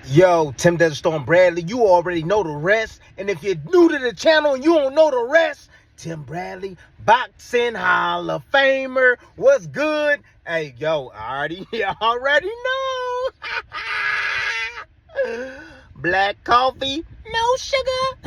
Yo, Tim Desert Storm Bradley, you already know the rest. And if you're new to the channel and you don't know the rest, Tim Bradley, Boxing Hall of Famer, what's good? Hey, yo, you already know. Black coffee, no sugar.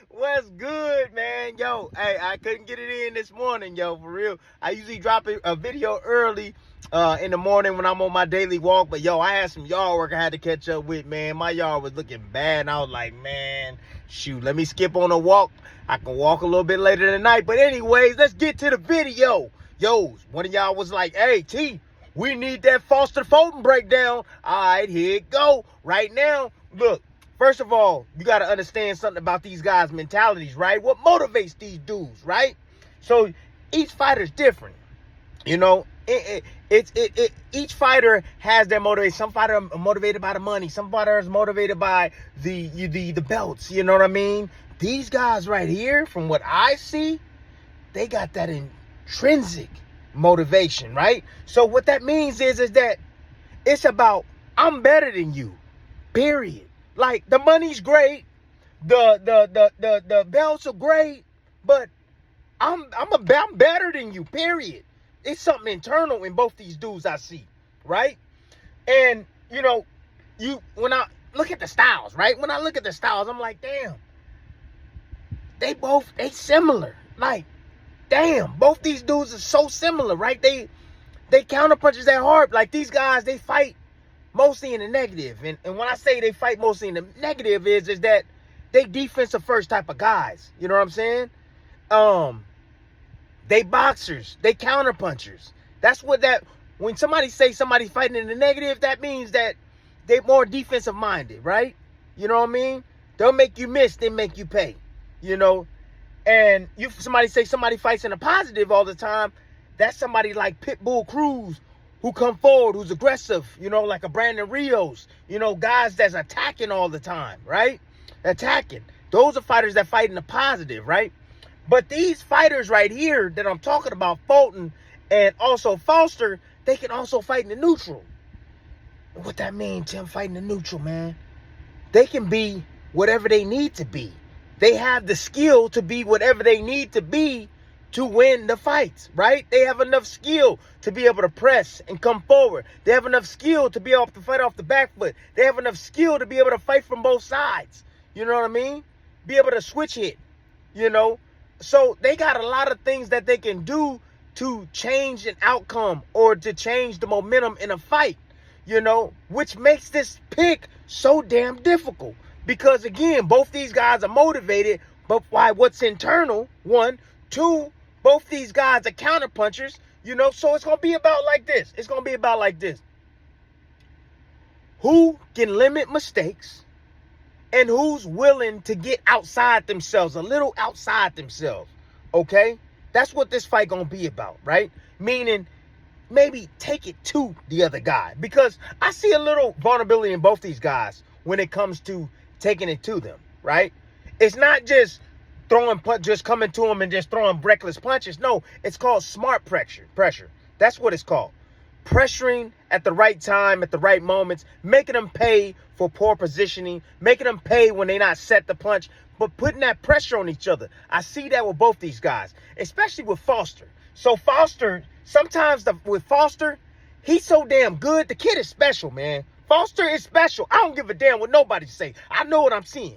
What's good, man? Yo, hey, I couldn't get it in this morning, yo, for real. I usually drop a video early in the morning when I'm on my daily walk, but yo, I had some yard work I had to catch up with, man. My yard was looking bad, and I was like, man, shoot, let me skip on a walk. I can walk a little bit later tonight, but anyways, let's get to the video. Yo, one of y'all was like, hey, T, we need that Foster-Fulton breakdown. All right, here it go. Right now, look, first of all, you got to understand something about these guys' mentalities, right? What motivates these dudes, right? So each fighter's different, you know. Each fighter has their motivation. Some fighter are motivated by the money. Some fighter is motivated by the belts. You know what I mean? These guys right here, from what I see, they got that intrinsic motivation, right? So what that means is that it's about, I'm better than you, period. Like, the money's great, the belts are great, but I'm better than you, period. It's something internal in both these dudes I see, right? And, you know, when I look at the styles, right? When I look at the styles, I'm like, damn, they similar. Like, damn, both these dudes are so similar, right? They counter punches that hard. Like, these guys, they fight mostly in the negative. And when I say they fight mostly in the negative is that they defensive first type of guys. You know what I'm saying? They boxers, they counter punchers. That's what when somebody say somebody fighting in the negative, that means that they more defensive minded, right? You know what I mean? They'll make you miss, they make you pay, you know? And somebody say somebody fights in a positive all the time, that's somebody like Pitbull Cruz, who come forward, who's aggressive, you know, like a Brandon Rios, you know, guys that's attacking all the time, right? Attacking. Those are fighters that fight in the positive, right? But these fighters right here that I'm talking about, Fulton and also Foster, they can also fight in the neutral. And what that means, Tim, fighting the neutral, man, they can be whatever they need to be. They have the skill to be whatever they need to be to win the fights, right? They have enough skill to be able to press and come forward. They have enough skill to be able to fight off the back foot. They have enough skill to be able to fight from both sides. You know what I mean? Be able to switch hit, you know? So they got a lot of things that they can do to change an outcome or to change the momentum in a fight, you know, which makes this pick so damn difficult. Because, again, both these guys are motivated, but by what's internal, one. Two, both these guys are counter punchers, you know, so it's going to be about like this. It's going to be about like this. Who can limit mistakes? And who's willing to get outside themselves, a little outside themselves, okay? That's what this fight gonna be about, right? Meaning, maybe take it to the other guy. Because I see a little vulnerability in both these guys when it comes to taking it to them, right? It's not just just coming to them and just throwing reckless punches. No, it's called smart pressure. That's what it's called. Pressuring at the right time, at the right moments, making them pay for poor positioning, making them pay when they not set the punch, but putting that pressure on each other. I see that with both these guys, especially with Foster. So Foster, sometimes with Foster, he's so damn good. The kid is special, man. Foster is special. I don't give a damn what nobody say. I know what I'm seeing.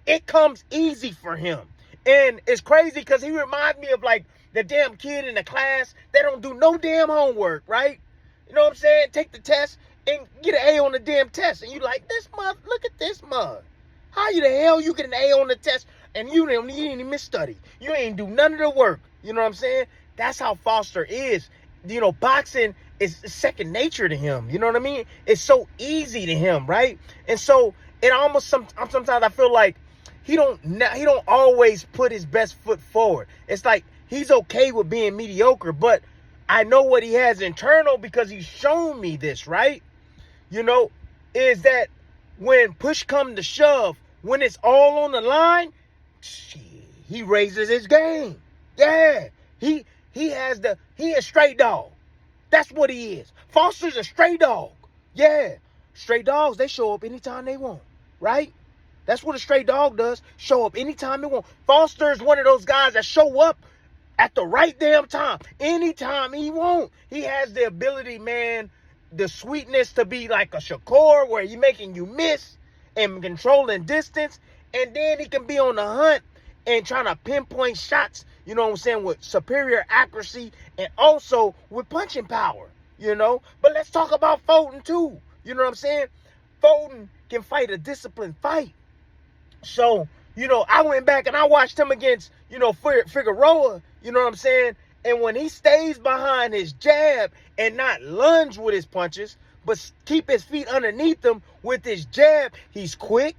It comes easy for him. And it's crazy because he reminds me of like the damn kid in the class that don't do no damn homework, right? You know what I'm saying? Take the test and get an A on the damn test. And you like, this mug, look at this mug. How the hell you get an A on the test and you didn't even study? You ain't do none of the work. You know what I'm saying? That's how Foster is. You know, boxing is second nature to him. You know what I mean? It's so easy to him, right? And so it almost, sometimes I feel like he don't always put his best foot forward. It's like he's okay with being mediocre, but I know what he has internal because he's shown me this, right? You know, is that when push comes to shove, when it's all on the line, he raises his game. Yeah, he a straight dog. That's what he is. Foster's a straight dog. Yeah, Stray dogs, they show up anytime they want, right? That's what a stray dog does. Show up anytime they want. Foster is one of those guys that show up at the right damn time, anytime he want. He has the ability, man, the sweetness to be like a Shakur, where he making you miss and controlling distance. And then he can be on the hunt and trying to pinpoint shots, you know what I'm saying, with superior accuracy and also with punching power, you know. But let's talk about Fulton too. You know what I'm saying? Fulton can fight a disciplined fight. So, you know, I went back and I watched him against, you know, Figueroa, you know what I'm saying? And when he stays behind his jab and not lunge with his punches, but keep his feet underneath him with his jab, he's quick.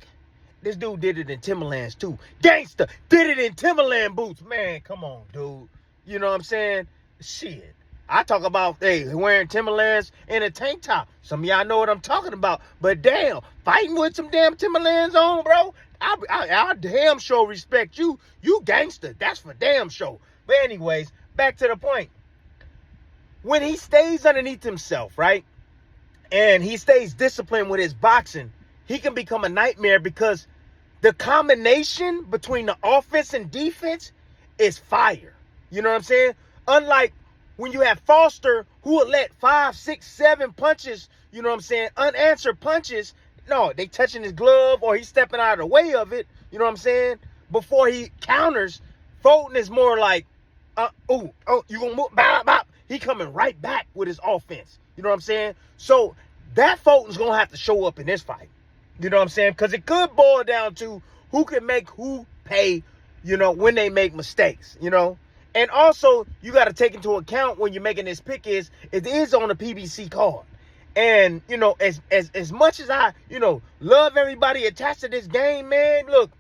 This dude did it in Timberlands too. Gangster did it in Timberland boots. Man, come on, dude. You know what I'm saying? Shit. I talk about, hey, wearing Timberlands and a tank top. Some of y'all know what I'm talking about. But damn, fighting with some damn Timberlands on, bro. I damn sure respect you. You gangster. That's for damn sure. But anyways, back to the point. When he stays underneath himself, right? And he stays disciplined with his boxing, he can become a nightmare because the combination between the offense and defense is fire. You know what I'm saying? Unlike when you have Foster, who will let 5, 6, 7 punches, you know what I'm saying, unanswered punches. No, they touching his glove or he's stepping out of the way of it, you know what I'm saying, before he counters. Fulton is more like, you gonna move, bop, bop. He coming right back with his offense. You know what I'm saying? So that Fulton's gonna have to show up in this fight. You know what I'm saying? Because it could boil down to who can make who pay, you know, when they make mistakes, you know. And also, you got to take into account when you're making this pick it is on a PBC card. And, you know, as much as I, you know, love everybody attached to this game, man, look,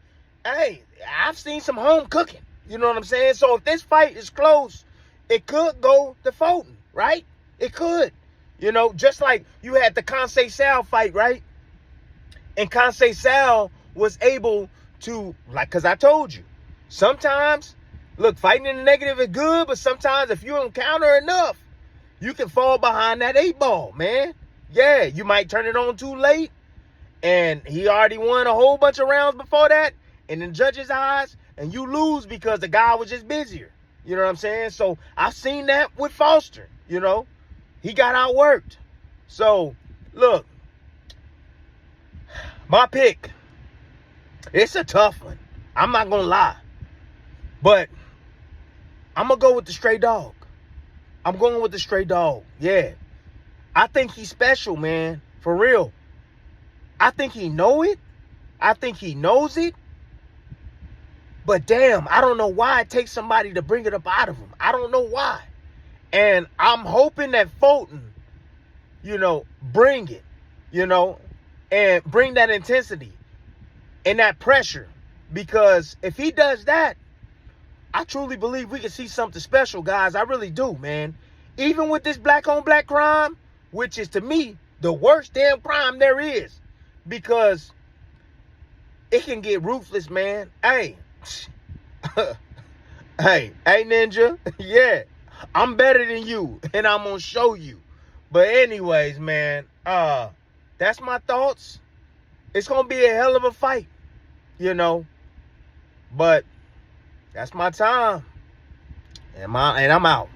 hey, I've seen some home cooking. You know what I'm saying? So if this fight is close, it could go to Fulton, right? It could. You know, just like you had the Conseil Sal fight, right? And Conseil Sal was able to, like, because I told you, sometimes, look, fighting in the negative is good, but sometimes if you encounter enough, you can fall behind that 8-ball, man. Yeah, you might turn it on too late, and he already won a whole bunch of rounds before that, and in judges' eyes, and you lose because the guy was just busier. You know what I'm saying? So I've seen that with Foster, you know. He got outworked. So, look, my pick, it's a tough one. I'm not going to lie. But I'm going to go with the stray dog. I'm going with the stray dog. Yeah. I think he's special, man. For real. I think he know it. I think he knows it. But damn, I don't know why it takes somebody to bring it up out of him. I don't know why. And I'm hoping that Fulton, you know, bring it, you know, and bring that intensity and that pressure. Because if he does that, I truly believe we can see something special, guys. I really do, man. Even with this black-on-black crime, which is, to me, the worst damn crime there is. Because it can get ruthless, man. Hey. hey, Ninja. Yeah. I'm better than you, and I'm going to show you. But anyways, man, that's my thoughts. It's going to be a hell of a fight, you know. But that's my time. And I'm out.